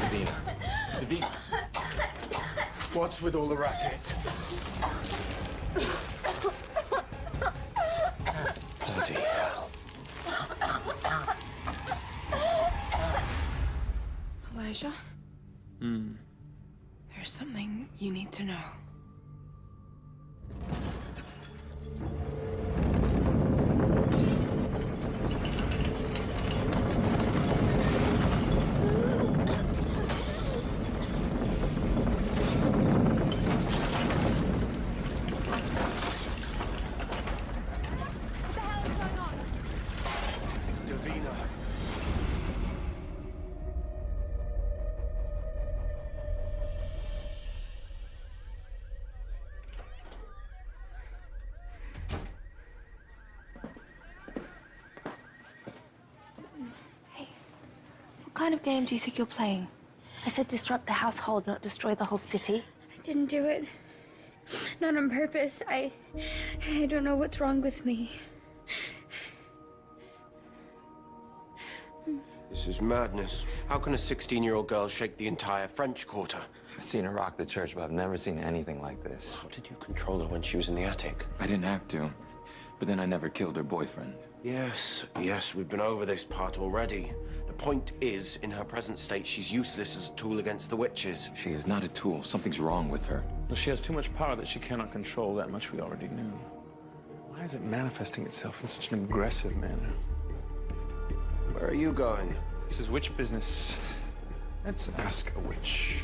Davina. Davina. What's with all the racket? Bloody hell. Elijah? There's something you need to know. What the hell is going on? Davina. What kind of game do you think you're playing? I said disrupt the household, not destroy the whole city. I didn't do it. Not on purpose. I don't know what's wrong with me. This is madness. How can a 16-year-old girl shake the entire French Quarter? I've seen her rock the church, but I've never seen anything like this. How did you control her when she was in the attic? I didn't have to, but then I never killed her boyfriend. Yes, we've been over this part already. The point is, in her present state, she's useless as a tool against the witches. She is not a tool. Something's wrong with her. Well, she has too much power that she cannot control. That much we already knew. Why is it manifesting itself in such an aggressive manner? Where are you going? This is witch business. Let's ask a witch.